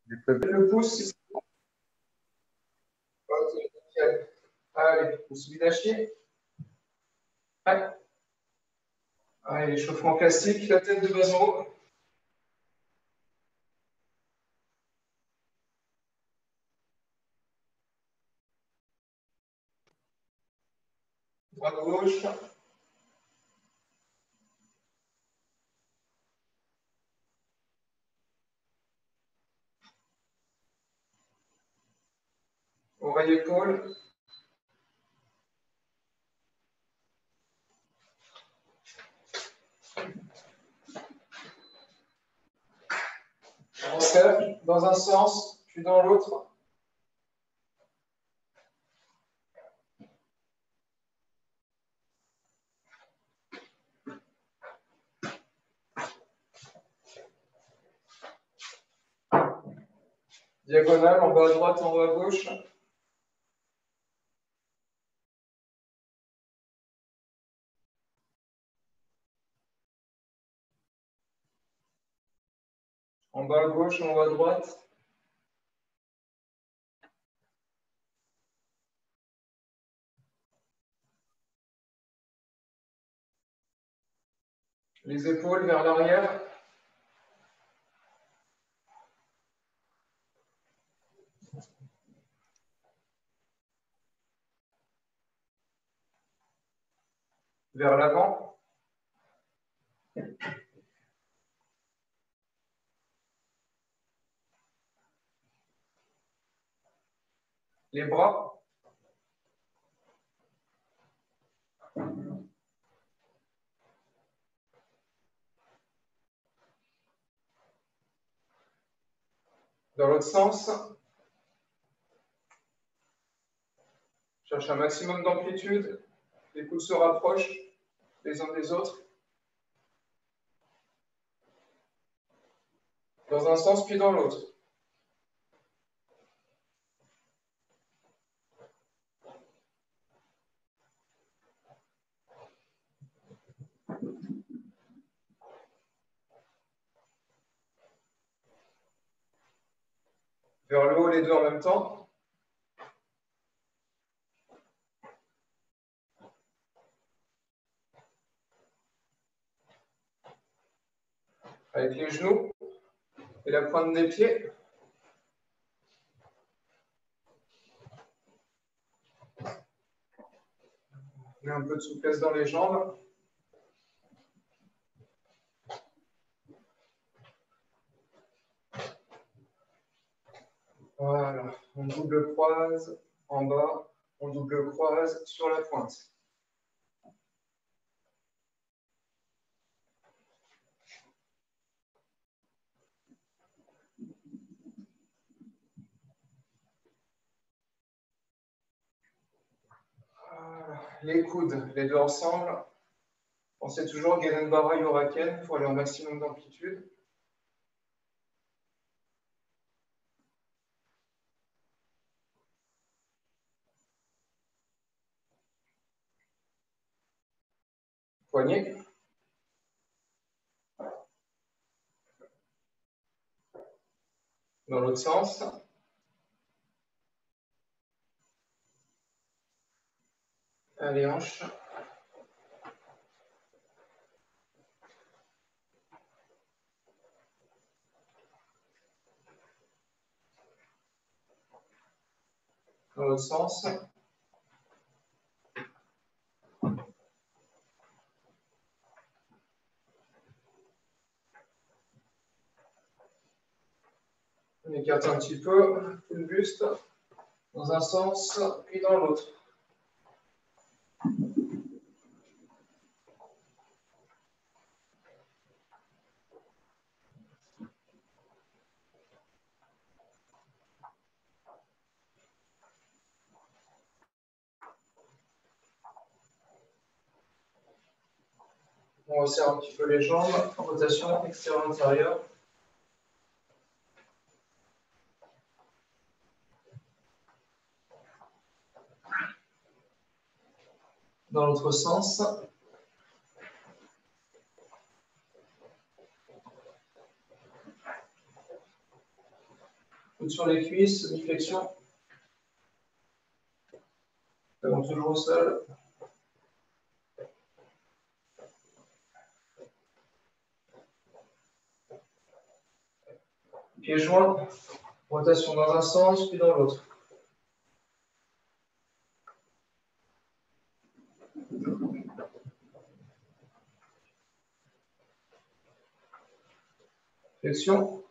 Le pouce. Ok, nickel. Allez, pouce vide à chier. Ouais. Allez, échauffement classique, la tête de bas en haut. Droite gauche. Oreille épaule. On serre dans un sens, puis dans l'autre. Diagonale, en bas à droite, en haut à gauche. En bas à gauche, en haut à droite. Les épaules vers l'arrière. Vers l'avant. Les bras. Dans l'autre sens. Cherche un maximum d'amplitude. Les coudes se rapprochent les uns des autres. Dans un sens, puis dans l'autre. Vers le haut, les deux en même temps. Avec les genoux et la pointe des pieds. Mets un peu de souplesse dans les jambes. Voilà, on double croise en bas, on double croise sur la pointe. Voilà. Les coudes, les deux ensemble. Pensez toujours Gelenbara Yoraken pour aller au maximum d'amplitude. Poignet. Dans l'autre sens. Allez, hanche. Dans l'autre sens. On écarte un petit peu le buste. Dans un sens, puis dans l'autre. On resserre un petit peu les jambes. Rotation extérieure-intérieure. Dans l'autre sens. Coude sur les cuisses, semi-flexion. Talon toujours au sol. Pieds joints, rotation dans un sens, puis dans l'autre. Flexion.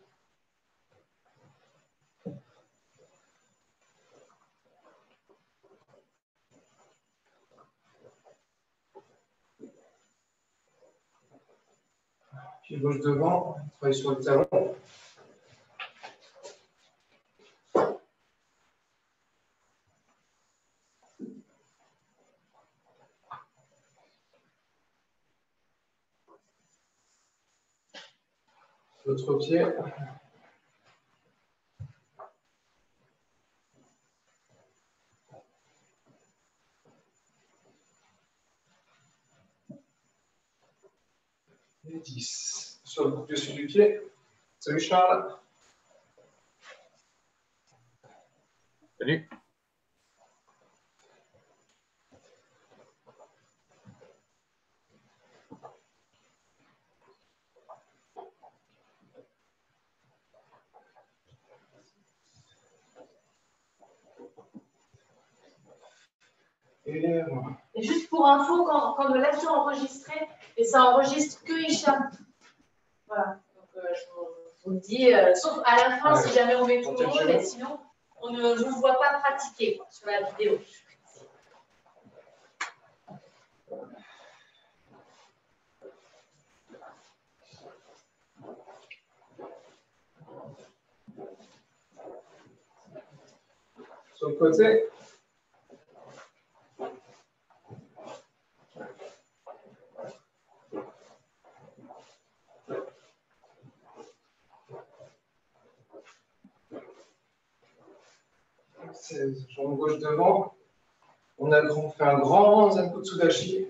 Pied gauche devant, travaille sur le talon. L'autre pied. Et 10. Sur le dessus du pied. Salut Charles. Salut. Et voilà. Et juste pour info, quand le live est enregistré, et ça enregistre que Hicham. Voilà. Donc, je vous le dis, sauf à la fin, si jamais on met tout le monde, mais sinon, on ne vous voit pas pratiquer quoi, sur la vidéo. Sur le côté. Jambe gauche devant. On a fait un grand Zankutsudashi.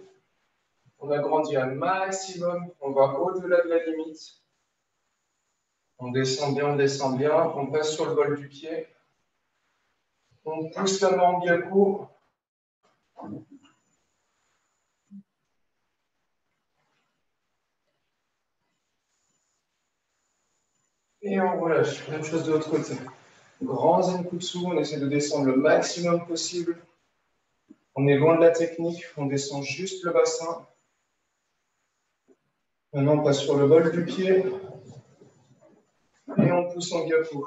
On agrandit un maximum. On va au-delà de la limite. On descend bien, on descend bien. On passe sur le bol du pied. On pousse la main en byaku. Et on relâche. Même chose de l'autre côté. Grand Zenkutsu, on essaie de descendre le maximum possible. On est loin de la technique, on descend juste le bassin. Maintenant, on passe sur le bol du pied. Et on pousse en gyaku.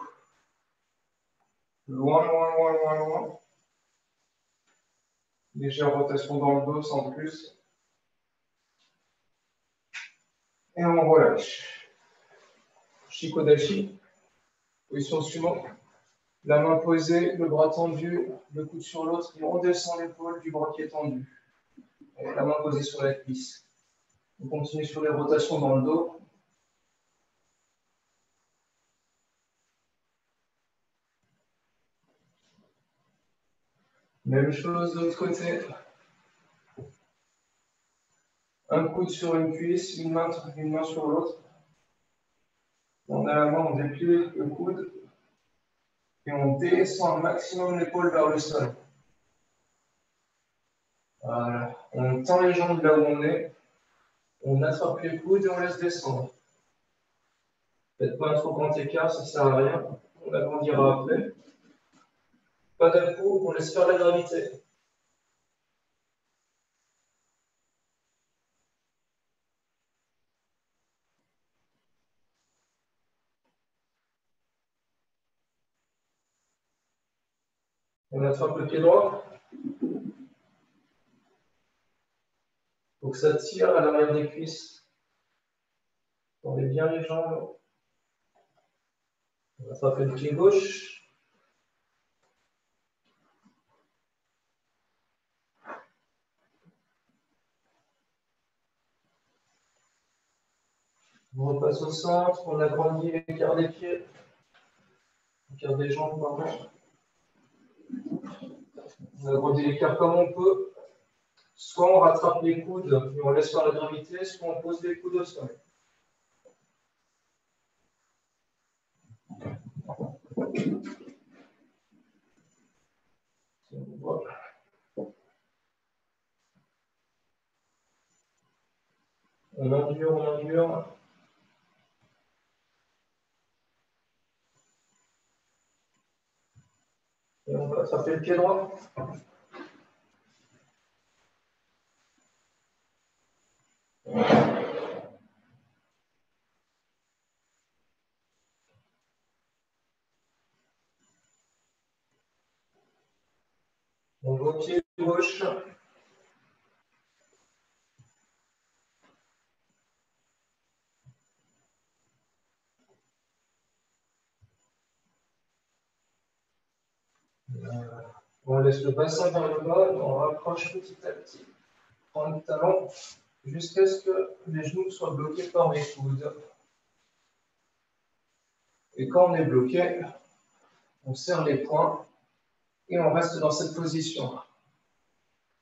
Loin, loin, loin, loin, loin. Légère rotation dans le dos sans plus. Et on relâche. Shikodashi. Position sumo. La main posée, le bras tendu, le coude sur l'autre, et on descend l'épaule du bras qui est tendu. Et la main posée sur la cuisse. On continue sur les rotations dans le dos. Même chose de l'autre côté. Un coude sur une cuisse, une main sur l'autre. On a la main, on déplie le coude. Et on descend un maximum l'épaule vers le sol. Voilà. On tend les jambes là où on est. On attrape les coudes et on laisse descendre. Faites pas un trop grand écart, ça ne sert à rien. On agrandira après. Pas d'un coup, on laisse faire la gravité. On attrape le pied droit. Il faut que ça tire à l'arrière des cuisses. Tendez bien les jambes. On attrape le pied gauche. On repasse au centre, on agrandit l'écart des pieds. L'écart des jambes, pardon. On agrandit l'écart comme on peut. Soit on rattrape les coudes et on laisse faire la gravité, soit on pose les coudes au sol. On endure, on endure. Et on va attraper le pied droit. On va au pied gauche. On laisse le bassin vers le bas, on rapproche petit à petit. Prends le talon jusqu'à ce que les genoux soient bloqués par les coudes. Et quand on est bloqué, on serre les poings et on reste dans cette position.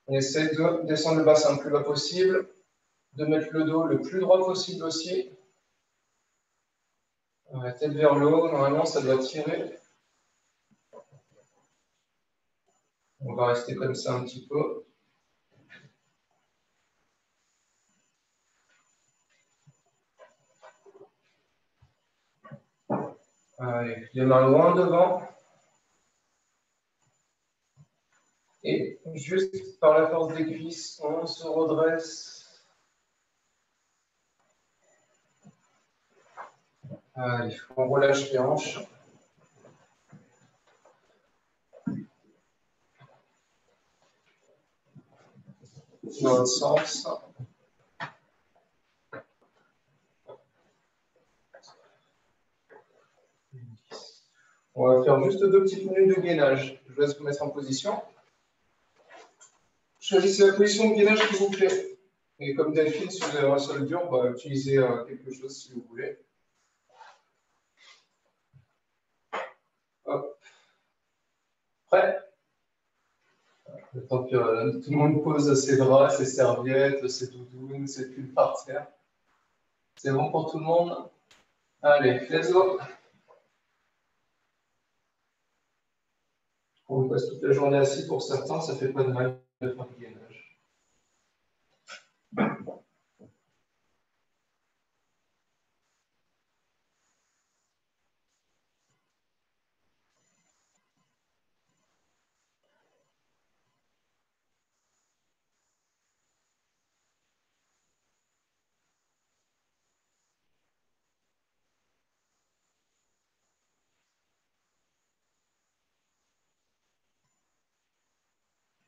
On essaie de descendre le bassin le plus bas possible, de mettre le dos le plus droit possible aussi. Tête vers le haut, normalement ça doit tirer. On va rester comme ça un petit peu. Allez, les mains loin devant. Et juste par la force des cuisses, on se redresse. Allez, on relâche les hanches. Dans l'autre sens. On va faire juste 2 petites minutes de gainage. Je vous laisse vous mettre en position. Choisissez la position de gainage qui vous plaît. Et comme Delphine, si vous avez un sol dur, bah, utilisez quelque chose si vous voulez. Hop. Prêt? Le temps que tout le monde pose ses draps, ses serviettes, ses doudounes, ses pulls par terre. C'est bon pour tout le monde? Allez, let's go! On passe toute la journée assis pour certains, ça fait pas de mal de faire du gainage.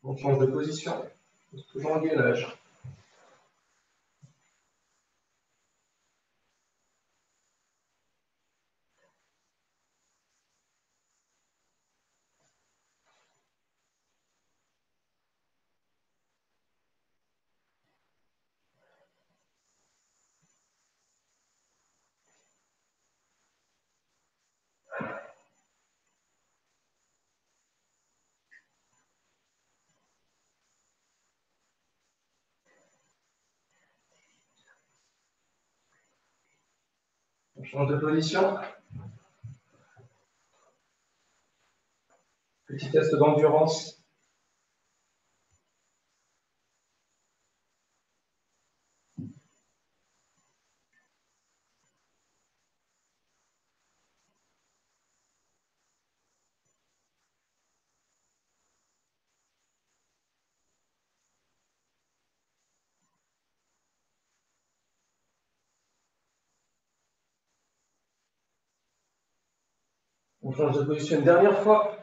On change de position, toujours en gainage. On change de position. Petit test d'endurance. On change de position une dernière fois.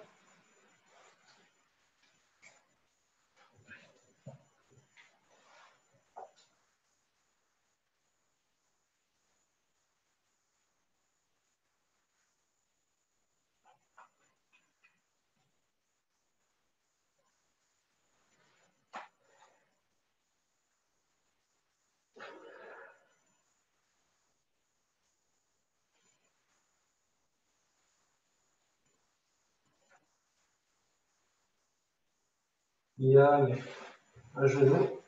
Il y a un genou,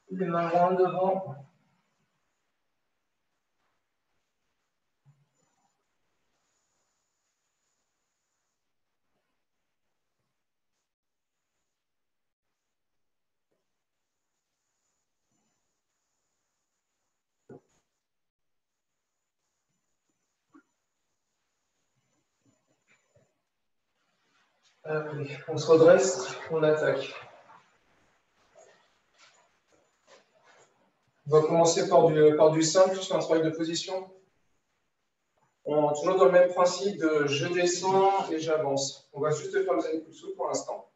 les mains loin devant. Allez, on se redresse, on attaque. On va commencer par du simple, sur un travail de position. Toujours dans le même principe de je descends et j'avance. On va juste faire le Zenjutsu pour l'instant.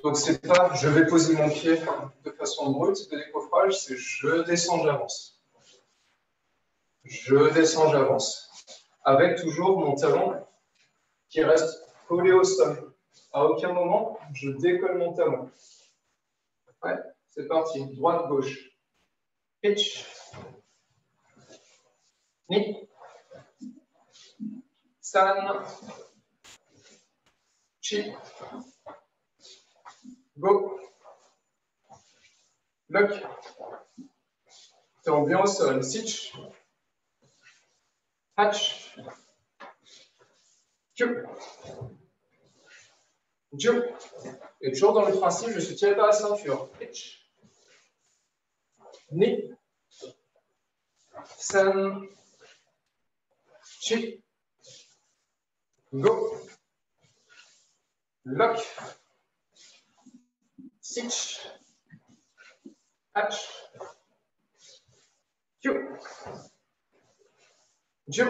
Donc, c'est pas je vais poser mon pied de façon brute de décoffrage, c'est je descends, j'avance. Je descends, j'avance. Avec toujours mon talon qui reste collé au sol. À aucun moment, je décolle mon talon. Ouais, c'est parti. Droite, gauche. Pitch. Ni. San. Chi. Go. Lock. Talon bien au sol. Sitch. Hatch. Q. Ju. Et toujours dans le principe, je suis tiré par la ceinture. Pitch. Ni. San. Chi. Go. Lock. Sitch. Hatch. Q. Ju.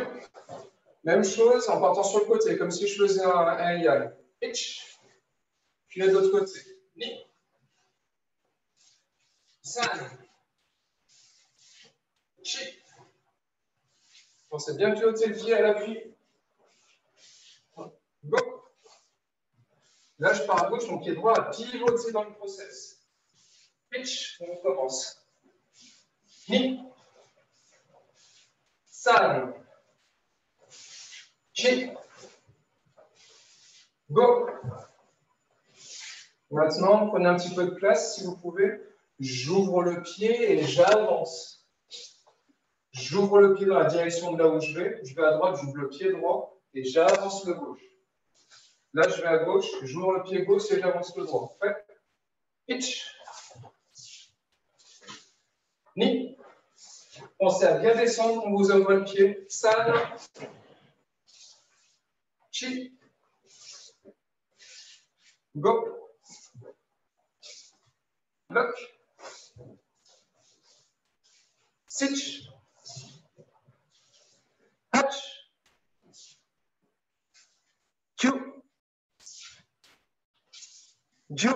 Même chose en partant sur le côté, comme si je faisais un yal. Pitch. Puis de l'autre côté. Ni. San. Chi. Pensez bien piloter le pied à l'appui. Go. Là, je pars à gauche, mon pied droit a pivoté dans le process. Pitch, on commence. Ni. San. Chi. Go. Maintenant, prenez un petit peu de place si vous pouvez. J'ouvre le pied et j'avance. J'ouvre le pied dans la direction de là où je vais. Je vais à droite, j'ouvre le pied droit et j'avance le gauche. Là, je vais à gauche, j'ouvre le pied gauche et j'avance le droit. Prêt? Pitch. Ni. Pensez à bien descendre quand vous ouvrez le pied. San. Chi. Go. Lock. Sitch. Hatch. Q. Ju.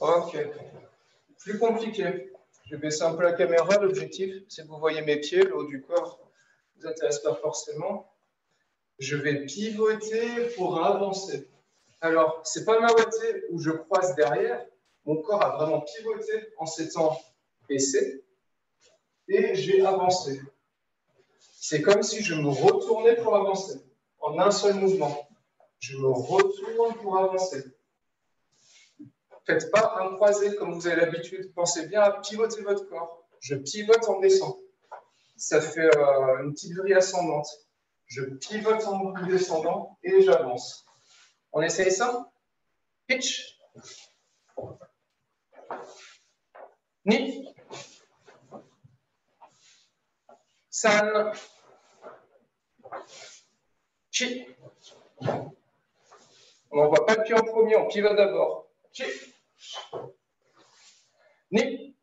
Ok. Plus compliqué. Je vais baisser un peu la caméra. L'objectif, c'est que vous voyez mes pieds. Le haut du corps ne vous intéresse pas forcément. Je vais pivoter pour avancer. Alors, ce n'est pas mawaté où je croise derrière. Mon corps a vraiment pivoté en s'étant baissé. Et j'ai avancé. C'est comme si je me retournais pour avancer. En un seul mouvement. Je me retourne pour avancer. Faites pas un croisé comme vous avez l'habitude. Pensez bien à pivoter votre corps. Je pivote en descendant. Ça fait une petite grille ascendante. Je pivote en descendant et j'avance. On essaye ça? Pitch. Ni. San. Chi. On n'envoie pas le pied en premier, on pivote d'abord. Chi. Ni.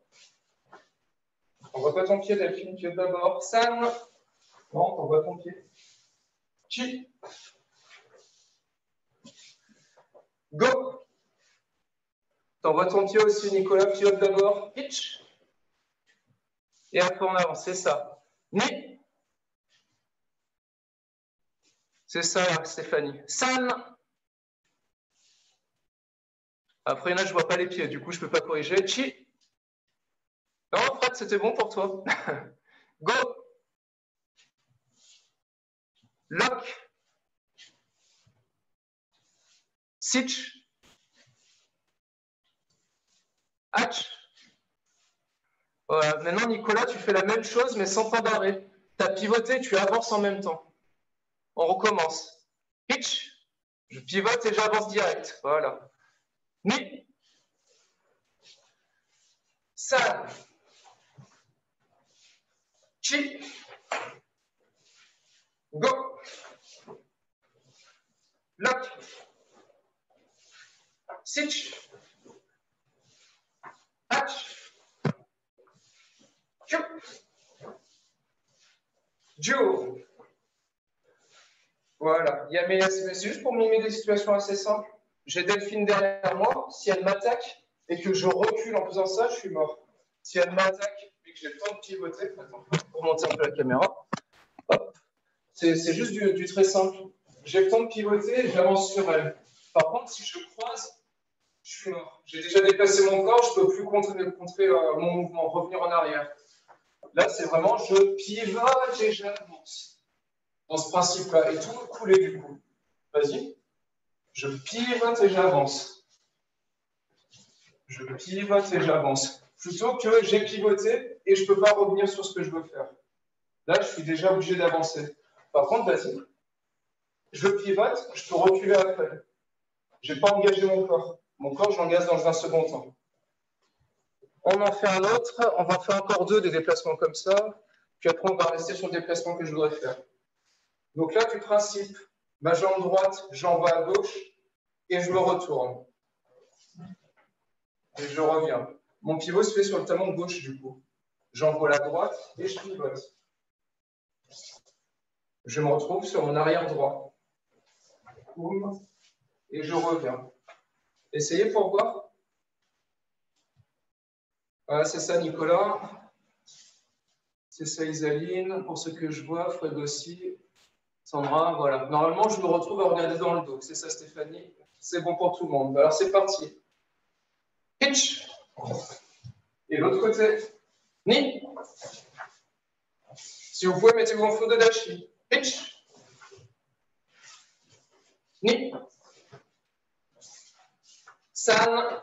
On ne voit pas ton pied, Delphine, pivote d'abord. San. Non, on voit ton pied. Chi. Go. T'envoies ton pied aussi, Nicolas, pivote d'abord. Pitch. Et après, on avance, c'est ça. Ni. C'est ça, Stéphanie. San. Après, là, je ne vois pas les pieds, du coup, je ne peux pas corriger. Chi. Non, Fred, c'était bon pour toi. Go. Lock. Sitch. Hatch. Voilà. Maintenant, Nicolas, tu fais la même chose, mais sans temps d'arrêt. Tu as pivoté, tu avances en même temps. On recommence. Pitch. Je pivote et j'avance direct. Voilà. Ni. San. Chi. Go. Lock. Sitch. Hatch. Chou. Joe. Voilà. Il y a c'est juste pour mimer des situations assez simples. J'ai Delphine derrière moi. Si elle m'attaque et que je recule en faisant ça, je suis mort. Si elle m'attaque et que j'ai le temps de pivoter, pour monter un peu la caméra, c'est juste du très simple. J'ai le temps de pivoter et j'avance sur elle. Par contre, si je croise, je suis mort. J'ai déjà déplacé mon corps, je ne peux plus contrer mon mouvement, revenir en arrière. Là, c'est vraiment je pivote et j'avance. Dans ce principe-là, et tout couler du coup. Vas-y. Je pivote et j'avance. Je pivote et j'avance. Plutôt que j'ai pivoté et je ne peux pas revenir sur ce que je veux faire. Là, je suis déjà obligé d'avancer. Par contre, vas-y. Je pivote, je peux reculer après. Je n'ai pas engagé mon corps. Mon corps, je l'engage dans un second temps. On en fait un autre. On va faire encore deux des déplacements comme ça. Puis après, on va rester sur le déplacement que je voudrais faire. Donc là, du principe, ma jambe droite, j'en vais à gauche et je me retourne. Et je reviens. Mon pivot se fait sur le talon gauche du coup. J'envoie la droite et je pivote. Je me retrouve sur mon arrière droit. Boum. Et je reviens. Essayez pour voir. Voilà, c'est ça Nicolas. C'est ça Isaline. Pour ceux que je vois, Fred aussi. Sandra, voilà. Normalement, je me retrouve à regarder dans le dos. C'est ça Stéphanie. C'est bon pour tout le monde. Alors c'est parti. Hitch. Et l'autre côté. Ni. Si vous pouvez, mettez-vous en faux de dashi. Hitch. Ni. San.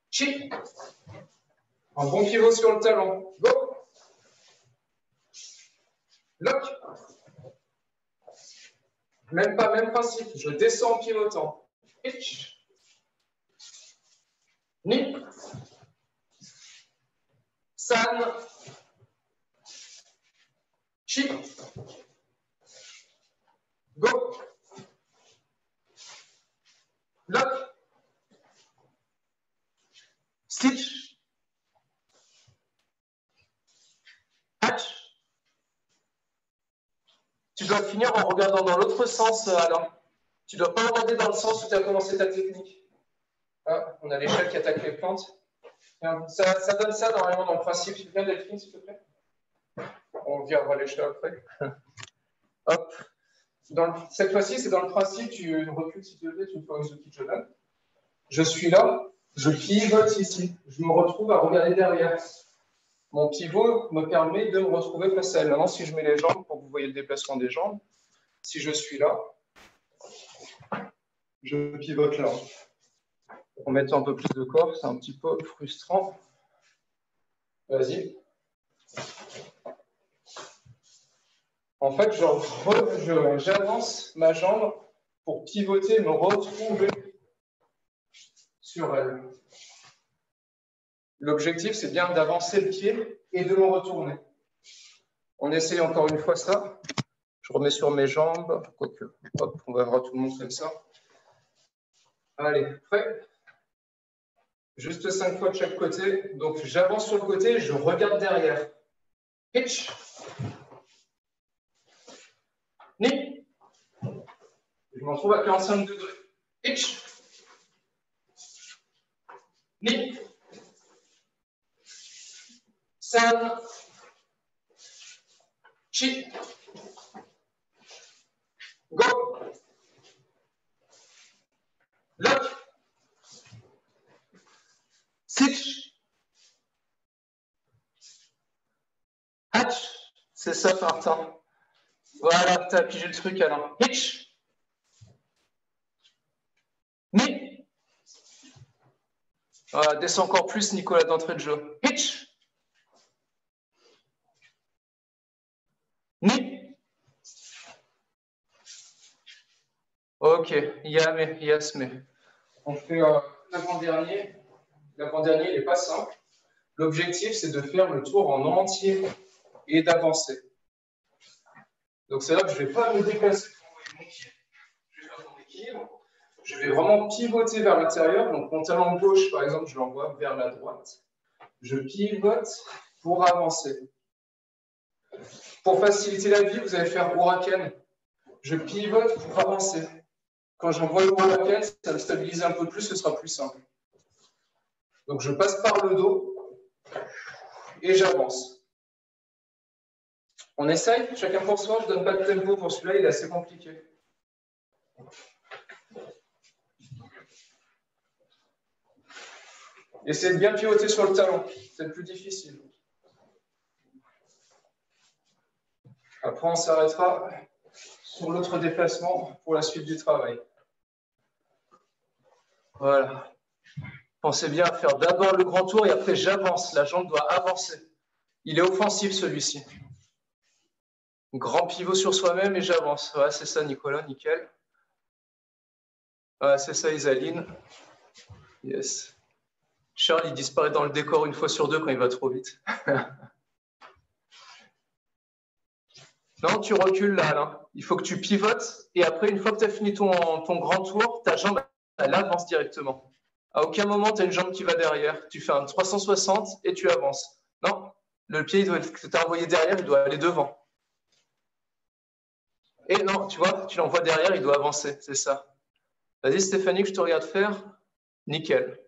Chi. Un bon pivot sur le talon. Go. Lock. Même pas, même principe. Je descends en pivotant. Hitch. Ni. San. Chi. Go. Lock. Stitch. Hatch. Tu dois finir en regardant dans l'autre sens, Alain. Tu ne dois pas regarder dans le sens où tu as commencé ta technique. Ah, on a l'échelle qui attaque les plantes. Ça donne ça normalement dans le principe. Viens Delphine, s'il te plaît. On verra l'échelle après. Hop. Cette fois-ci, c'est dans le principe, tu recules s'il te plaît, tu me fais un Uzuki Jodan. Je suis là, je pivote ici. Je me retrouve à regarder derrière. Mon pivot me permet de me retrouver face à elle. Maintenant, si je mets les jambes pour que vous voyez le déplacement des jambes, si je suis là, je pivote là. En mettant un peu plus de corps, c'est un petit peu frustrant. Vas-y. En fait, j'avance ma jambe pour pivoter, me retrouver sur elle. L'objectif, c'est bien d'avancer le pied et de me retourner. On essaye encore une fois ça. Je remets sur mes jambes. Quoique, hop, on va voir tout le monde comme ça. Allez, prêt? Juste 5 fois de chaque côté. Donc, j'avance sur le côté, je regarde derrière. Hitch. Ni. Je m'en trouve à 45 degrés. Hitch. Ni. San. Chi. Go. Lock. Sitch. Hatch. C'est ça, Martin. Voilà, tu as pigé le truc, Alain. Hitch. Ni. Voilà, descends encore plus, Nicolas, d'entrée de jeu. Hitch. Ni. Ok, Yame, Yasme. On fait l'avant-dernier. L'avant-dernier, il n'est pas simple. L'objectif, c'est de faire le tour en entier et d'avancer. Donc, c'est là que je ne vais pas me déplacer pour envoyer mon pied. Je vais faire mon équilibre. je vais vraiment pivoter vers l'intérieur. Donc, mon talon gauche, par exemple, je l'envoie vers la droite. Je pivote pour avancer. Pour faciliter la vie, vous allez faire Huracan. Je pivote pour avancer. Quand j'envoie le Huracan, ça va stabiliser un peu plus, ce sera plus simple. Donc, je passe par le dos et j'avance. On essaye, chacun pour soi. Je ne donne pas de tempo pour celui-là, il est assez compliqué. Essayez de bien pivoter sur le talon, c'est le plus difficile. Après, on s'arrêtera sur l'autre déplacement pour la suite du travail. Voilà. Pensez bien à faire d'abord le grand tour et après j'avance. La jambe doit avancer. Il est offensif celui-ci. Grand pivot sur soi-même et j'avance. Ouais, c'est ça, Nicolas, nickel. Ouais, c'est ça, Isaline. Yes. Charles, il disparaît dans le décor une fois sur deux quand il va trop vite. Non, tu recules là, Alain. Il faut que tu pivotes et après, une fois que tu as fini ton grand tour, ta jambe, elle avance directement. À aucun moment, tu as une jambe qui va derrière. Tu fais un 360 et tu avances. Non, le pied que tu as envoyé derrière, il doit aller devant. Et non, tu vois, tu l'envoies derrière, il doit avancer. C'est ça. Vas-y, Stéphanie, que je te regarde faire. Nickel.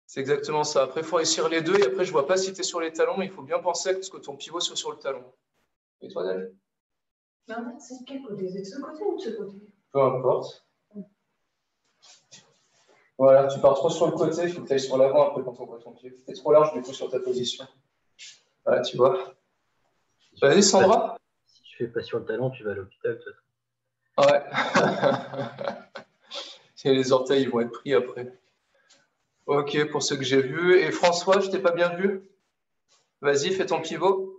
C'est exactement ça. Après, il faut réussir les deux. Et après, je ne vois pas si tu es sur les talons, mais il faut bien penser à ce que ton pivot soit sur le talon. Et toi, Daniel? Non, c'est de quel côté? C'est de ce côté ou de ce côté? Peu importe. Voilà, tu pars trop sur le côté, il faut que tu ailles sur l'avant après quand on voit ton pied. Tu es trop large du coup sur ta position. Voilà, tu vois. Vas-y, Sandra. Si tu fais pas sur le talon, tu vas à l'hôpital, toi. Ouais. Les orteils, ils vont être pris après. Ok, pour ceux que j'ai vus. Et François, je t'ai pas bien vu. Vas-y, fais ton pivot.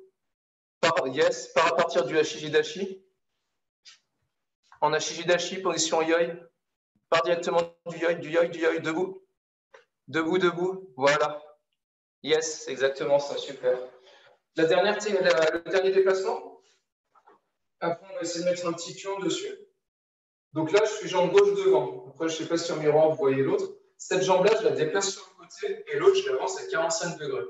Yes, pars à partir du Hashijidashi. En Hashijidashi, position yoi. Pars directement du yoi, debout. Debout, voilà. Yes, c'est exactement ça, super. Le dernier déplacement. Après, on va essayer de mettre un petit pion dessus. Donc là, je suis jambe gauche devant. Après, je ne sais pas si sur le miroir, vous voyez l'autre. Cette jambe-là, je la déplace sur le côté et l'autre, je l'avance à 45 degrés.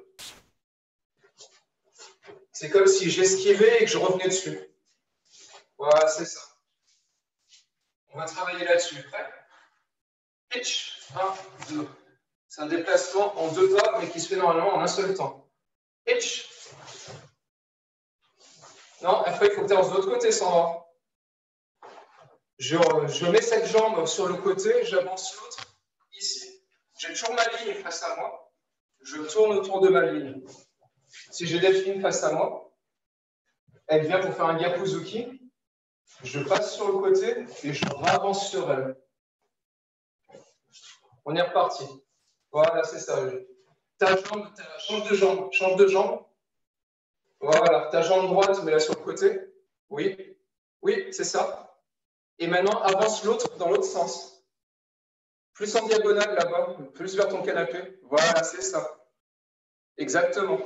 C'est comme si j'esquivais et que je revenais dessus. Voilà, c'est ça. On va travailler là-dessus. Prêt? Pitch. 1, 2. C'est un déplacement en deux pas, mais qui se fait normalement en un seul temps. Pitch. Non, après, il faut que tu ailles de l'autre côté, Sandra. Je mets cette jambe sur le côté, j'avance l'autre ici. J'ai toujours ma ligne face à moi. Je tourne autour de ma ligne. Si j'ai Delphine face à moi, elle vient pour faire un Gyakuzuki. Je passe sur le côté et je avance sur elle. On est reparti. Voilà, c'est ça. Ta jambe, change de jambe. Voilà, ta jambe droite, mets-la sur le côté. Oui, oui, c'est ça. Et maintenant, avance l'autre dans l'autre sens. Plus en diagonale là-bas, plus vers ton canapé. Voilà, c'est ça. Exactement.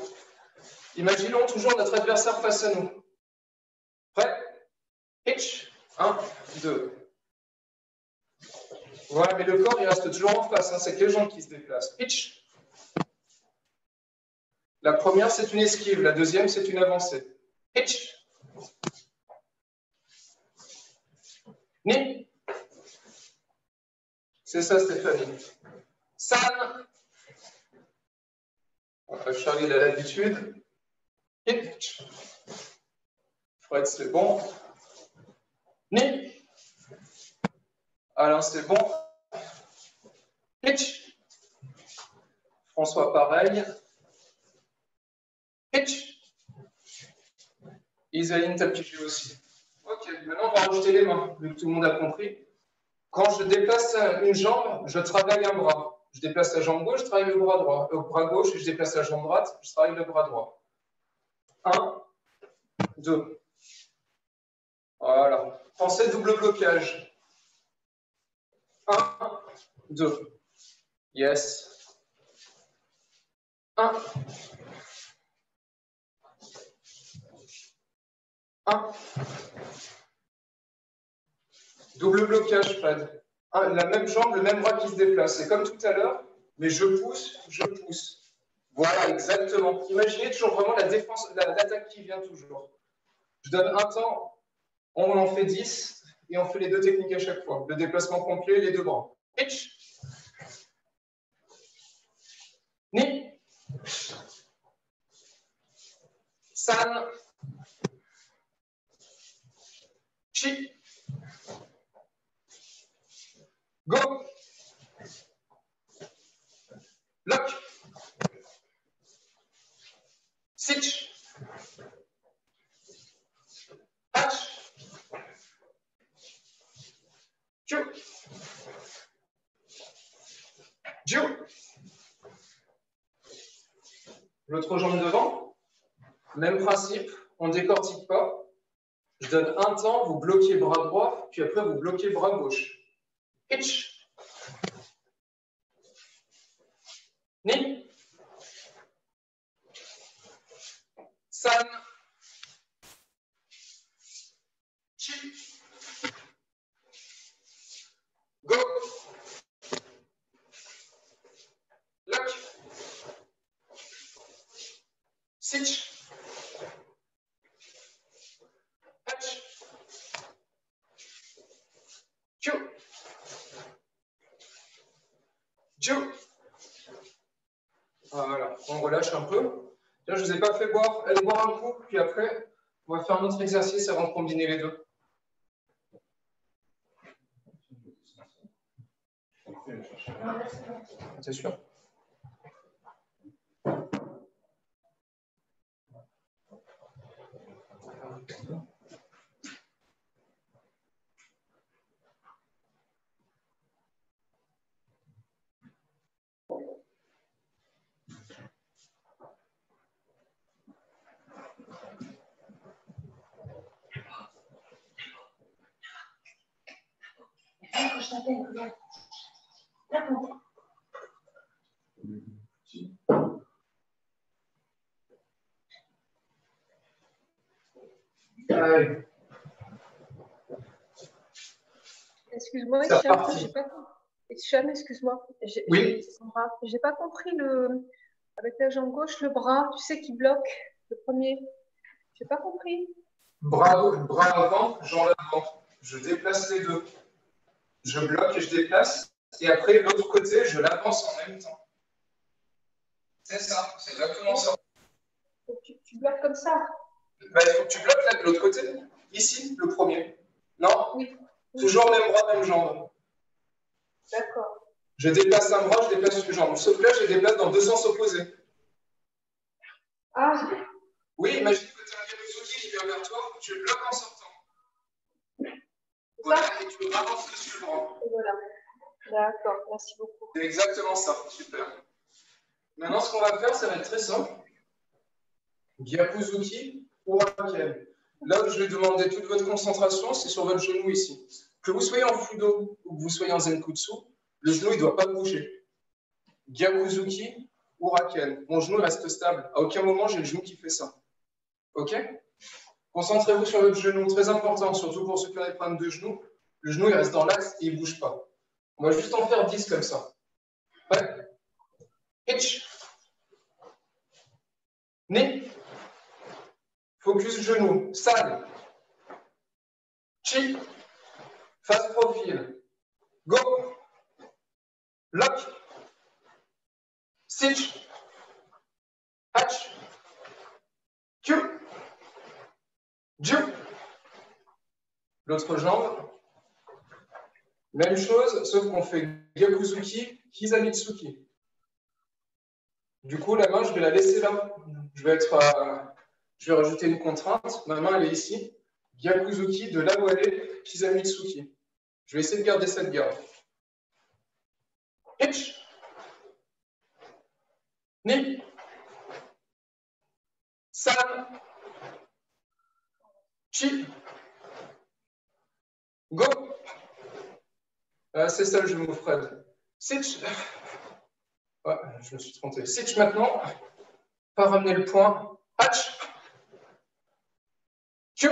Imaginons toujours notre adversaire face à nous. Prêt? Hitch. 1, 2. Voilà, mais le corps, il reste toujours en face. Hein. C'est que les jambes qui se déplacent. Hitch. La première, c'est une esquive. La deuxième, c'est une avancée. Hitch. Ni. C'est ça, Stéphanie. San. Charlie, il a l'habitude. Hitch. Fred, c'est bon. Ni. Alain, c'est bon. Hitch. François, pareil. Hitch. Isaïne, t'as pigé aussi. Ok, maintenant on va rajouter les mains, vu que tout le monde a compris. Quand je déplace une jambe, je travaille un bras. Je déplace la jambe gauche, je travaille le bras droit. Le bras gauche, je déplace la jambe droite, je travaille le bras droit. 1, 2. Voilà. Pensez double blocage. 1, 2. Yes. 1. 1. Double blocage, Fred. la même jambe, le même bras qui se déplace. C'est comme tout à l'heure, mais je pousse, je pousse. Voilà, exactement. Imaginez toujours vraiment la défense, l'attaque qui vient toujours. Je donne un temps, on en fait 10, et on fait les deux techniques à chaque fois. Le déplacement complet, les deux bras. Pitch. Ni. San. Chi. Go. Lock. Sitch. Hatch. Chu. Jiu. L'autre jambe devant. Même principe, on ne décortique pas. Je donne un temps, vous bloquez bras droit, puis après vous bloquez bras gauche. Hitch. Ni. San. Chi. Go. Lock. Sitch. Hatch. Q. Jiu. Voilà, on relâche un peu. Là, je ne vous ai pas fait boire. Allez boire un coup, puis après, on va faire un autre exercice avant de combiner les deux. C'est sûr. Excuse-moi, Hicham, excuse-moi. Oui. J'ai pas compris avec la jambe gauche, le bras, tu sais, qui bloque le premier. J'ai pas compris. Bras avant, jambe avant. Je déplace les deux. Je bloque et je déplace. Et après, l'autre côté, je l'avance en même temps. C'est ça, c'est exactement ça. Donc, tu bloques comme ça. Bah, il faut que tu bloques là de l'autre côté. Ici, le premier. Non? Oui. Toujours même bras, même jambe. D'accord. Je déplace un bras, je déplace une jambe. Sauf que là, je les déplace dans deux sens opposés. Ah. Oui, imagine que tu as un Yakuzuki qui vient vers toi, tu le bloques en sortant. Voilà, et tu le ravances dessus le bras. Et voilà. D'accord, merci beaucoup. C'est exactement ça, super. Maintenant, ce qu'on va faire, ça va être très simple. Gyakuzuki ou Raken. Là où je vais demander toute votre concentration, c'est sur votre genou ici. Que vous soyez en Fudo ou que vous soyez en Zenkutsu, le genou ne doit pas bouger. Gyakuzuki ou Raken. Mon genou reste stable. À aucun moment, j'ai le genou qui fait ça. OK? Concentrez-vous sur votre genou, très important, surtout pour ceux qui ont des problèmes de genoux. Le genou, il reste dans l'axe et il ne bouge pas. On va juste en faire 10 comme ça. Ouais. Hitch. Ni. Focus genou. San. Chi. Face profil. Go. Lock. Sitch. Hatch. Q. Jiu. L'autre jambe. Même chose, sauf qu'on fait Gyakuzuki, Hisamitsuki. Du coup, la main, je vais la laisser là. Je vais rajouter une contrainte. Ma main, elle est ici. Gyakuzuki, de là où elle est, Hisamitsuki. Je vais essayer de garder cette garde. Hitch. Ni. San. Chi. Go. C'est ça le genou, Fred. Sitch. Ouais, je me suis trompé. Sitch maintenant. Pas ramener le point. Hatch. Q.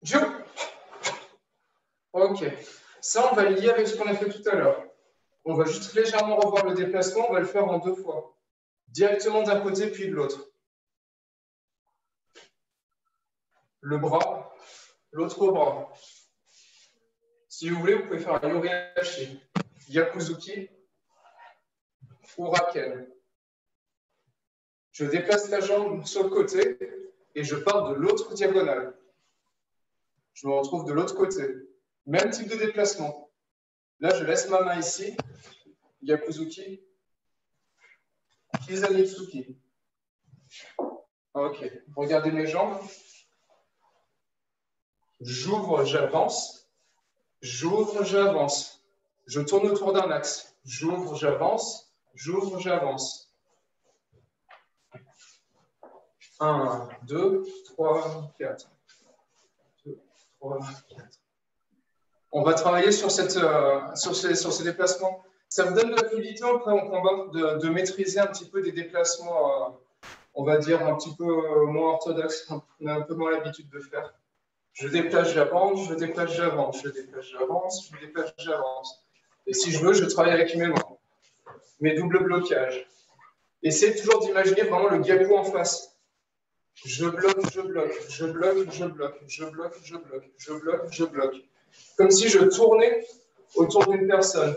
Jiu. Ok. Ça, on va le lier avec ce qu'on a fait tout à l'heure. On va juste légèrement revoir le déplacement, on va le faire en 2 fois. Directement d'un côté puis de l'autre. Le bras, l'autre bras. Si vous voulez, vous pouvez faire un Yoriashi, Yakuzuki ou Raken. Je déplace la jambe sur le côté et je pars de l'autre diagonale. Je me retrouve de l'autre côté. Même type de déplacement. Là, je laisse ma main ici. Yakuzuki. Kizanitsuki. Ok. Regardez mes jambes. J'ouvre, j'avance. J'ouvre, j'avance. Je tourne autour d'un axe. J'ouvre, j'avance. J'ouvre, j'avance. 1, 2, 3, 4. 2, 3, 4. On va travailler sur ces déplacements. Ça vous donne de la fluidité après en combat de maîtriser un petit peu des déplacements, on va dire, un petit peu moins orthodoxes, qu'on a un peu moins l'habitude de faire. Je déplace, j'avance, je déplace, j'avance, je déplace, j'avance, je déplace, j'avance. Et si je veux, je travaille avec mes mains, mes doubles blocages. Essayez toujours d'imaginer vraiment le gyaku en face. Je bloque, je bloque, je bloque, je bloque, je bloque, je bloque, je bloque, je bloque. Comme si je tournais autour d'une personne.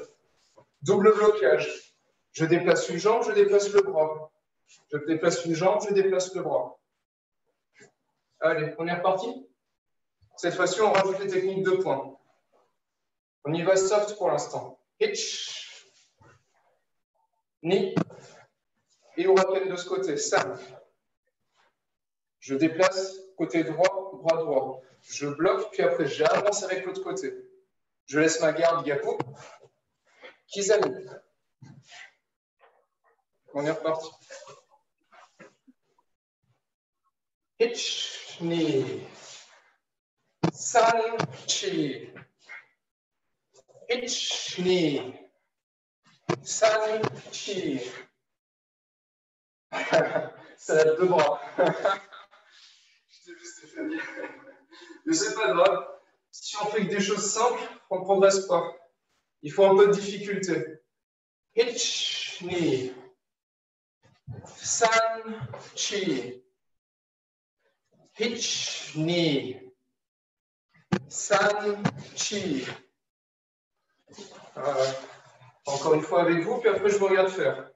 Double blocage. Je déplace une jambe, je déplace le bras. Je déplace une jambe, je déplace le bras. Allez, première partie. Cette fois-ci, on rajoute les techniques de points. On y va soft pour l'instant. Hitch. Ni. Et Huracan de ce côté. Sam. Je déplace côté droit, bras droit. Je bloque, puis après, j'avance avec l'autre côté. Je laisse ma garde, Gyaku. Kizami. On est reparti. Hitch, ni. San, chi. Hitch, ni. San, chi. Ça va être 2 bras. Mais c'est pas grave. Si on fait que des choses simples, on ne progresse pas. Il faut un peu de difficulté. Hitch, ni. San, chi. Hitch, ni. San, chi. Encore une fois avec vous, puis après je vous regarde faire.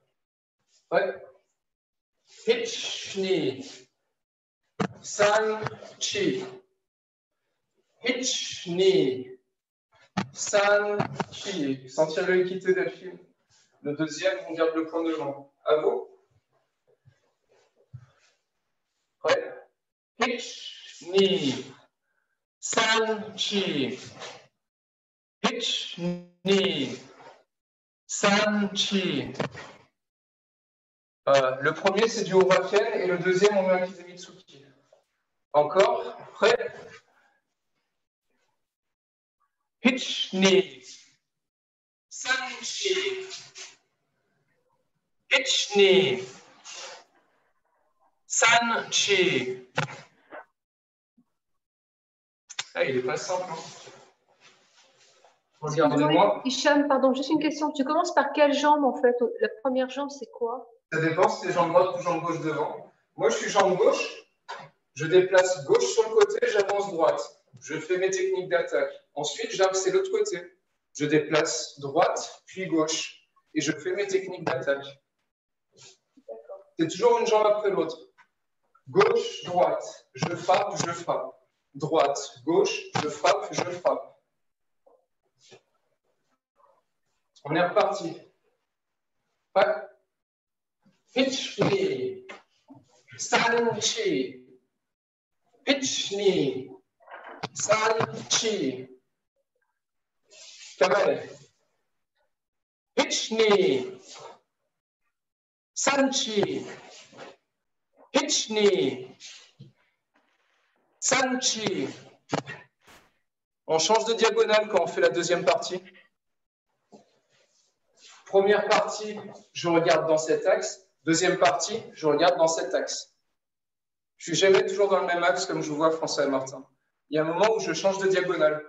Ouais. Hitch, ni. San, chi. Hitch, ni. San, chi. Sentir le quitter Delphine. Le deuxième, on garde le point devant. À vous. Ouais. Hitch, ni. San, chi. Hitch, ni. San, chi. Le premier, c'est du Huracan et le deuxième, on met un Kizamitsuki. Encore. Prêt? Hitch, ni. San, chi. Hitch, ni. San, chi. Ah, il n'est pas simple. Hein. Regardez-moi. Hicham, pardon, juste une question. Tu commences par quelle jambe en fait? La première jambe, c'est quoi? Ça dépend si c'est jambe droite ou jambe gauche devant. Moi, je suis jambe gauche. Je déplace gauche sur le côté, j'avance droite. Je fais mes techniques d'attaque. Ensuite, j'avance l'autre côté. Je déplace droite, puis gauche. Et je fais mes techniques d'attaque. C'est toujours une jambe après l'autre. Gauche, droite. Je frappe, je frappe. Droite, gauche, je frappe, je frappe. On est reparti. Ouais. Hitch, ni. San, chi. Hitch, ni. San, chi. Kamel. Hitch, ni. San, chi. Hitch, ni. San, chi. On change de diagonale quand on fait la deuxième partie. Première partie, je regarde dans cet axe. Deuxième partie, je regarde dans cet axe. Je ne suis jamais toujours dans le même axe comme je vous vois, François et Martin. Il y a un moment où je change de diagonale.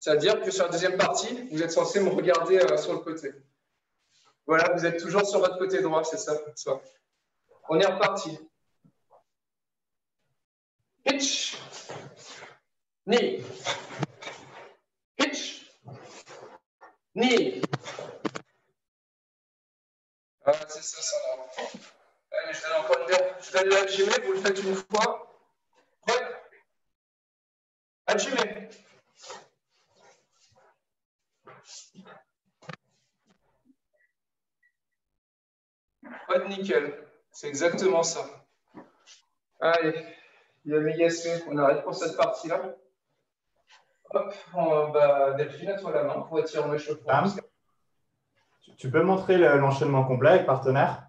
C'est-à-dire que sur la deuxième partie, vous êtes censé me regarder sur le côté. Voilà, vous êtes toujours sur votre côté droit, c'est ça. On est reparti. Pitch. Knee. Pitch. Knee. Ah, c'est ça, ça va. Allez, je donne encore une dernière. Je donne l'algémé, vous le faites une fois. Prêt? Algémé. Pas de nickel. C'est exactement ça. Allez, il y a Mégassé. On arrête pour cette partie-là. Hop, Delphine, à toi la main pour étirer en échauffement. Tu peux montrer l'enchaînement complet avec partenaire?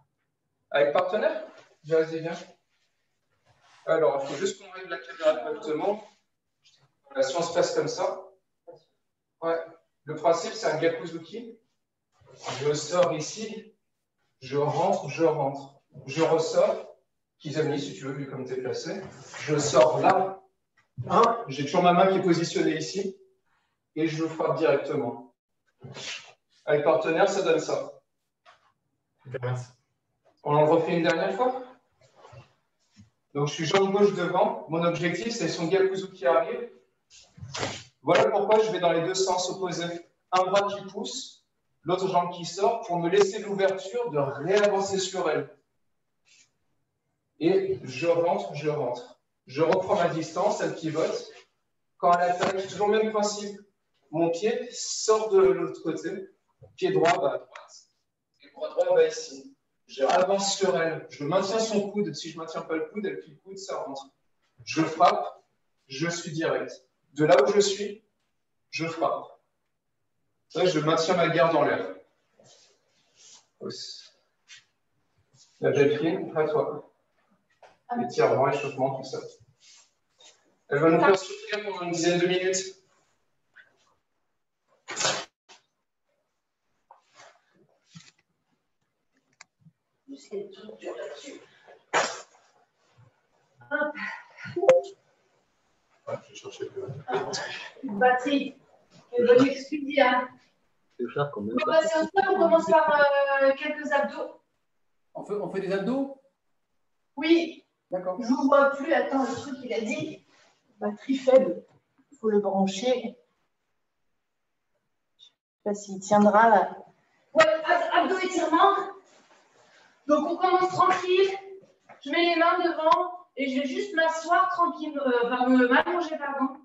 Avec partenaire? Vas-y, viens. Alors, il faut juste qu'on règle la caméra correctement. Si on se passe comme ça. Ouais. Le principe, c'est un Gakuzuki. Je sors ici. Je rentre, je rentre. Je ressors. Kizami, si tu veux, vu comme tu es placé. Je sors là. J'ai toujours ma main qui est positionnée ici. Et je le frappe directement. Avec partenaire, ça donne ça. Merci. On en refait une dernière fois. Donc, je suis jambe gauche devant. Mon objectif, c'est son Gakuzu qui arrive. Voilà pourquoi je vais dans les deux sens opposés. Un bras qui pousse, l'autre jambe qui sort pour me laisser l'ouverture de réavancer sur elle. Et je rentre, je rentre. Je reprends ma distance, elle pivote. Quand elle attaque, toujours le même principe. Mon pied sort de l'autre côté. Pied droit va à droite. Et bras droit va ici. Je avance sur elle. Je maintiens son coude. Si je ne maintiens pas le coude, elle plie le coude, ça rentre. Je frappe. Je suis direct. De là où je suis, je frappe. Là, je maintiens ma garde en l'air. La Delphine, à toi. Étirement, échauffement, tout ça. Elle va nous faire souffrir pendant une dizaine de minutes. C'est tout dur là-dessus. Ouais, je vais chercher plus. Une batterie. Une bonne excuse, hein. C'est cher quand même. On va passer au stade, on commence par quelques abdos. On fait des abdos? Oui. D'accord. Je ne vous vois plus. Attends, le truc, il a dit batterie faible. Il faut le brancher. Je ne sais pas s'il tiendra là. Ouais, abdos étirement. Donc, on commence tranquille. Je mets les mains devant et je vais juste m'asseoir tranquillement. M'allonger, pardon.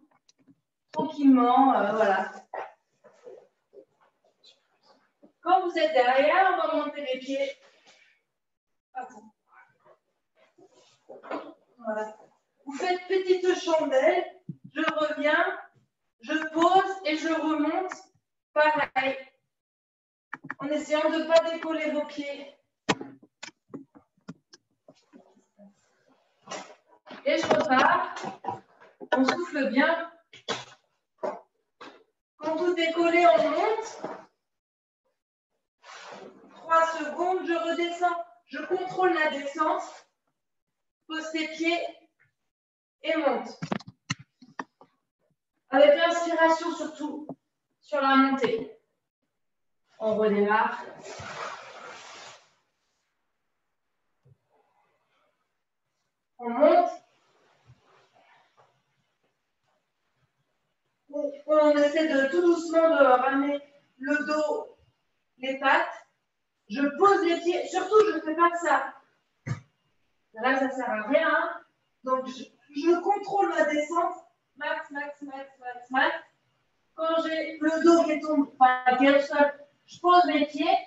Tranquillement, voilà. Quand vous êtes derrière, on va monter les pieds. Attends. Voilà. Vous faites petite chandelle, je reviens, je pose et je remonte. Pareil. En essayant de ne pas décoller vos pieds. Et je repars. On souffle bien. Quand tout est collé, on monte. 3 secondes, je redescends. Je contrôle la descente. Pose tes pieds et monte. Avec l'inspiration surtout sur la montée. On redémarre. On monte. On essaie de tout doucement de ramener le dos, les pattes. Je pose les pieds. Surtout, je ne fais pas ça. Là, ça ne sert à rien. Donc, je contrôle ma descente. Max, max, max, max, max. Quand j'ai le dos qui tombe, enfin, qui est au sol, je pose mes pieds.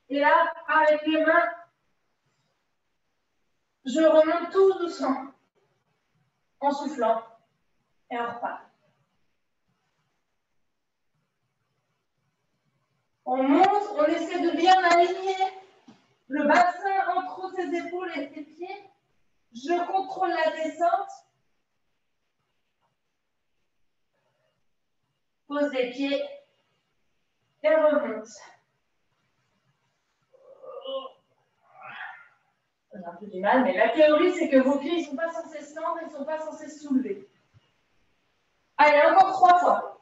Et là, avec les mains, je remonte tout doucement. En soufflant. Et on repart. On monte, on essaie de bien aligner le bassin entre ses épaules et ses pieds. Je contrôle la descente. Pose les pieds et remonte. J'ai un peu du mal, mais la théorie, c'est que vos pieds ne sont pas censés se tendre, ils ne sont pas censés se soulever. Allez, encore 3 fois.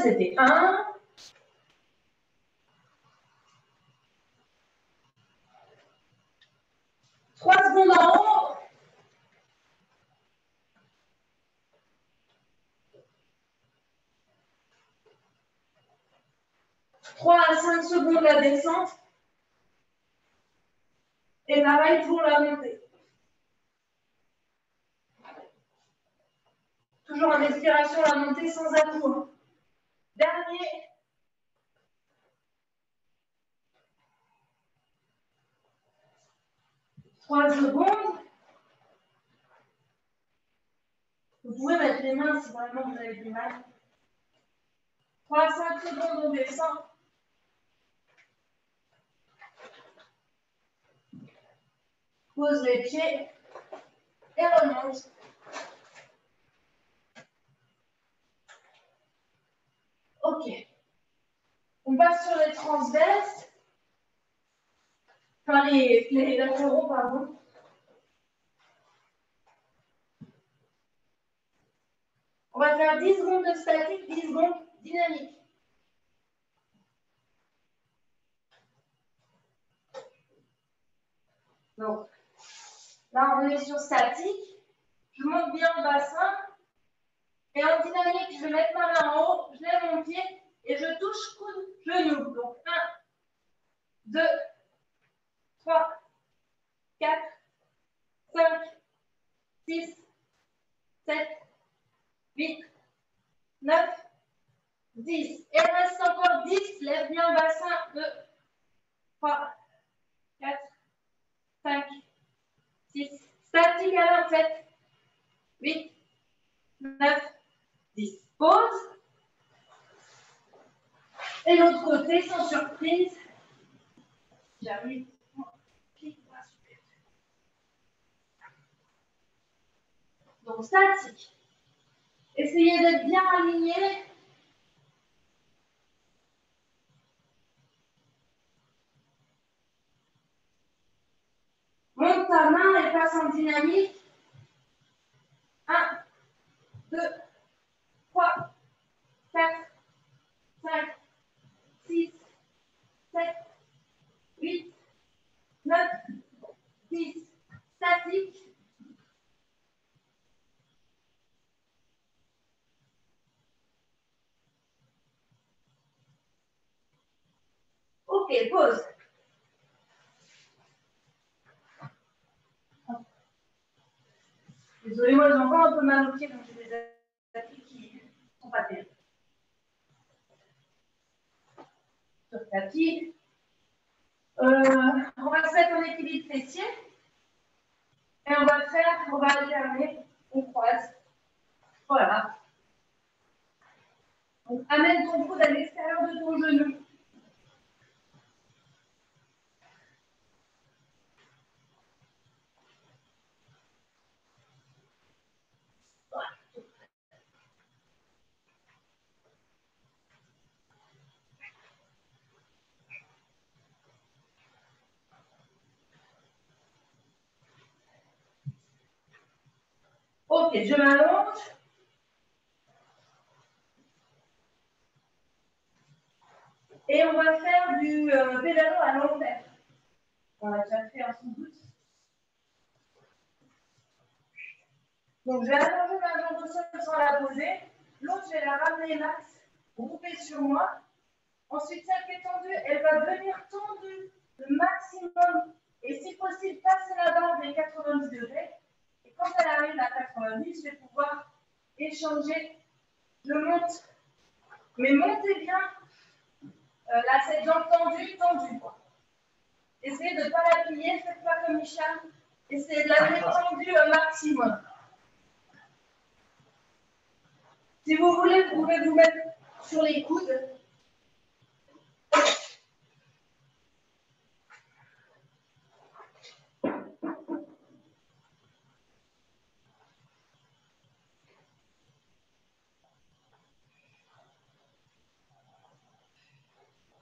Ça, c'était 1. Trois secondes en haut. Trois à 5 secondes la descente. Et pareil pour la montée. Toujours en expiration, la montée sans à-coup. Dernier. Trois secondes. Vous pouvez mettre les mains si vraiment vous avez du mal. 3 à 5 secondes, on descend. Pose les pieds et remonte. Ok. On passe sur les transverses. Enfin, les latéraux, pardon. On va faire 10 secondes de statique, 10 secondes dynamique. Donc, là, on est sur statique. Je monte bien le bassin. Et en dynamique, je vais mettre ma main en haut, je lève mon pied et je touche coude, genou. Donc, 1, 2, 3, 4, 5, 6, 7, 8, 9, 10. Et il reste encore 10. Lève bien le bassin. 2, 3, 4, 5, 6. Statique à 27, 8, 9, 10. Pause. Et l'autre côté, sans surprise. J'arrive. Donc, statique. Essayez d'être bien aligné. Monte ta main et passe en dynamique. 1, 2, 3, 4, 5, 6, 7, 8, 9, 10. Statique. Ok, pause. Désolée, moi j'ai encore un peu mal au pied, donc j'ai des appuis qui ne sont pas terribles. Sur le tapis. On va se mettre en équilibre fessier. Et on va alterner, on croise. Voilà. Donc amène ton coude à l'extérieur de ton genou. Ok, je m'allonge. Et on va faire du pédalo à l'envers. On l'a déjà fait en sans doute. Donc je vais allonger ma jambe au sol sans la poser. L'autre, je vais la ramener max, grouper sur moi. Ensuite, celle qui est tendue, elle va venir tendue le maximum. Et si possible, passer la barre des 90 degrés. Et quand elle arrive à 90, je vais pouvoir échanger. Je monte. Mais montez bien. Là, cette jambe tendue, tendue. Essayez de ne pas la plier, faites pas comme Michel. Essayez de la mettre tendue au maximum. Si vous voulez, vous pouvez vous mettre sur les coudes.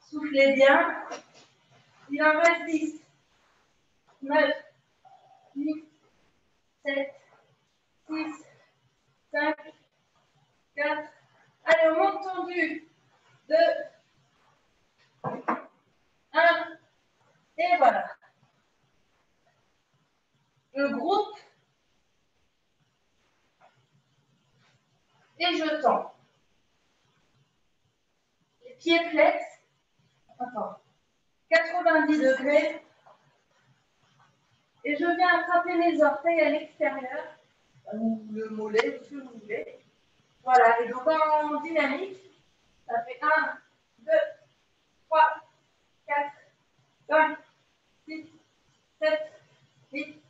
Soufflez bien. Il en reste 10, 9, 8, 7, 6, 5, 4. Allez, on monte tendu. 2, 1, et voilà. Je groupe et je tends. Les pieds flex. Attends. 90 degrés. Et je viens attraper les orteils à l'extérieur, ou le mollet, ce que vous voulez. Voilà, et donc en dynamique, ça fait 1, 2, 3, 4, 5, 6, 7, 8.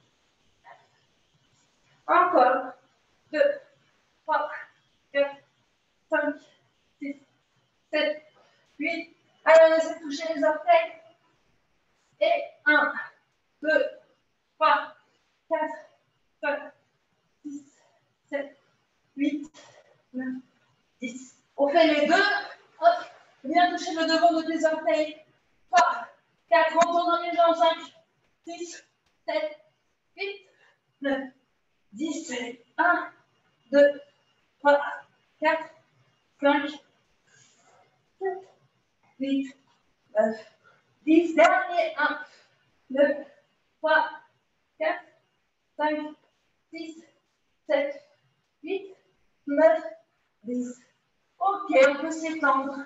Encore. 2, 3, 4, 5, 6, 7, 8. Allez, on essaie de toucher les orteils. Et 1, 2, 3, 4, 5, 6, 7, 8, 9, 10. On fait les deux. Hop. Viens toucher le devant de tes orteils. 3, 4, on tourne dans les jambes. 5, 6, 7, 8, 9, 10. 1, 2, 3, 4, 5, 7, 8, 9, 10. Dernier. 1, 2, 3, 4, 5, 6, 7, 8, 9, 10. Ok, on peut s'étendre.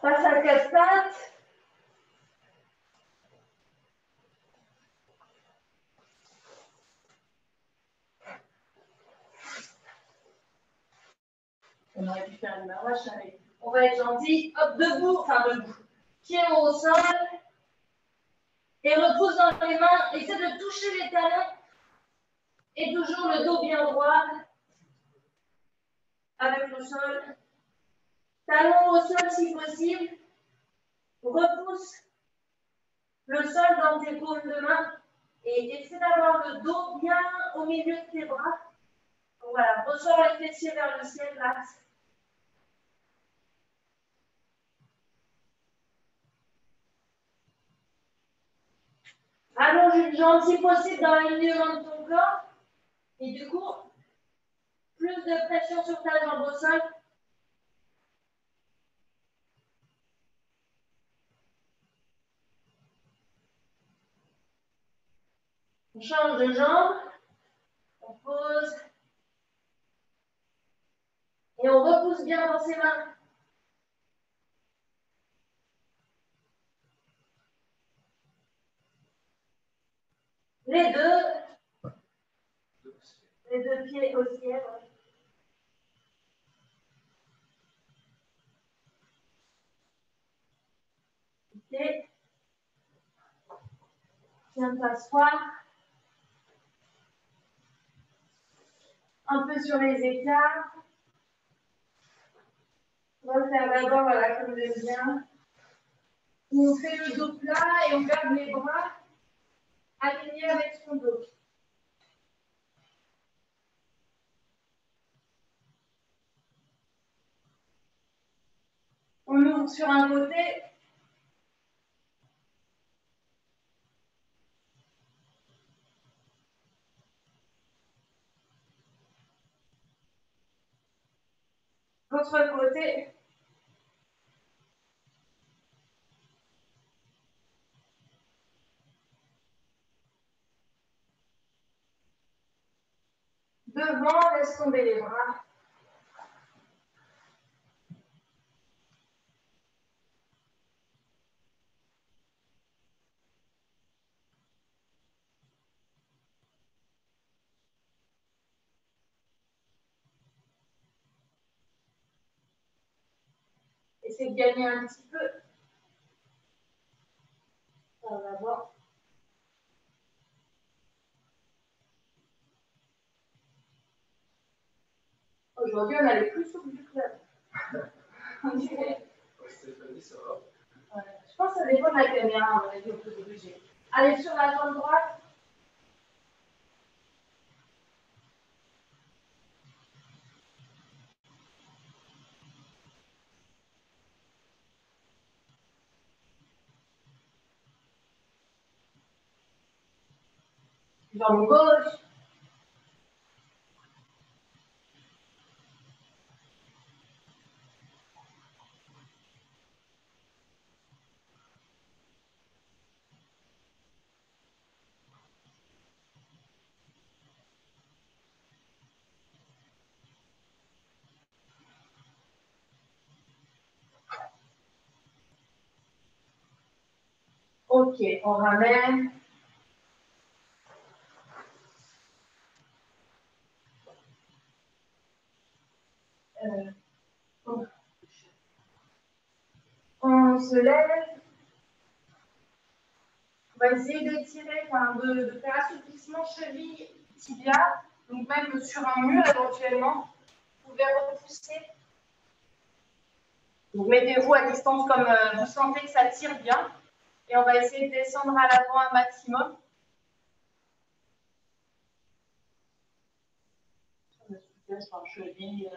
Passe à quatre pattes. On aurait pu faire une marche avec. On va être gentil. Hop, debout, enfin debout. Pied au sol. Et repose dans les mains. Essaie de toucher les talons. Et toujours le dos bien droit. Avec le sol. Talons au sol si possible. Repousse le sol dans tes paumes de main. Et essaie d'avoir le dos bien au milieu de tes bras. Voilà, ressors les fessiers vers le ciel, l'axe. Allonge une jambe si possible dans l'alignement de ton corps. Et du coup, plus de pression sur ta jambe au sol. On change de jambe. On pose. Et on repousse bien dans ses mains. Les deux pieds au ciel. Ok. Viens de t'asseoir. Un peu sur les écarts. On va le faire d'abord, voilà, comme j'aime bien. On fait le dos plat et on garde les bras alignés avec son dos. On ouvre sur un côté. L'autre côté. Devant, laisse tomber les bras. Essaye de gagner un petit peu. On va voir. Aujourd'hui, on a les plus souples du club. On dirait. Stéphanie, ça va. Ouais. Je pense que ça dépend de la caméra, à mon avis, au plus obligé. Allez sur la jambe droite. Jambe gauche. Ok, on ramène. On se lève. On va essayer d'étirer, de faire assouplissement cheville, tibia, donc même sur un mur éventuellement. Vous pouvez repousser. Donc mettez-vous à distance comme vous sentez que ça tire bien. Et on va essayer de descendre à l'avant un maximum. Sur un cheville,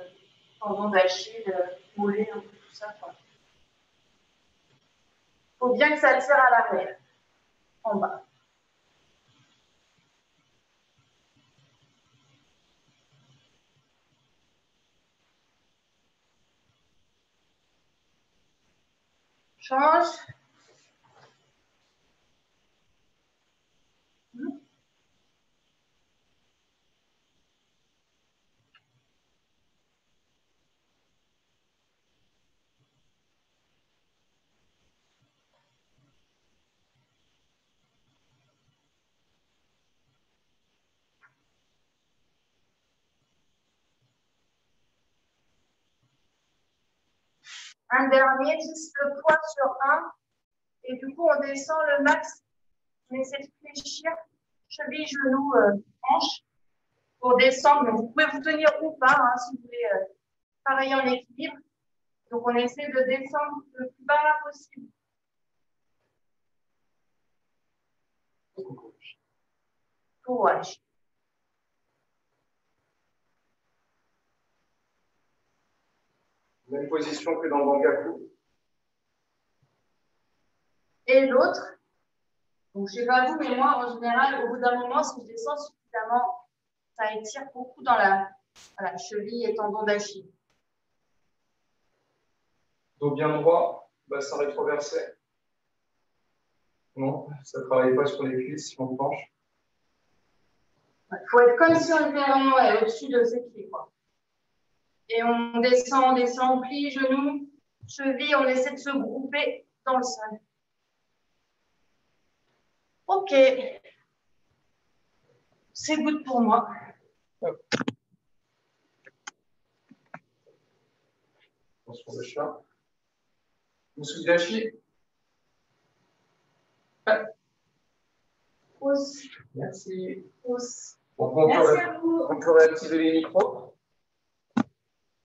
tendon d'Achille, mollet, un peu tout ça. Il faut bien que ça tire à l'arrière, en bas. Change. Un dernier, juste le poids sur un. Et du coup, on descend le max. On essaie de fléchir, cheville, genou, hanche, pour descendre. Mais vous pouvez vous tenir ou pas, hein, si vous voulez travailler en équilibre. Donc, on essaie de descendre le plus bas possible. Courage. Même position que dans le Bangaku. Et l'autre, donc je ne sais pas vous, mais moi, en général, au bout d'un moment, si je descends suffisamment, ça étire beaucoup dans la cheville et tendon d'Achille. Dos bien droit, bassin rétroversé. Non, ça ne travaille pas sur les cuisses si on penche. Il faut être comme si on était vraiment au-dessus de ses pieds, quoi. Et on descend, on plie genoux, cheville, on essaie de se grouper dans le sol. Ok. C'est good pour moi. Attention le chat. Musudashi. Pousse. Merci. Pousse. Donc on peut réactiver les micros.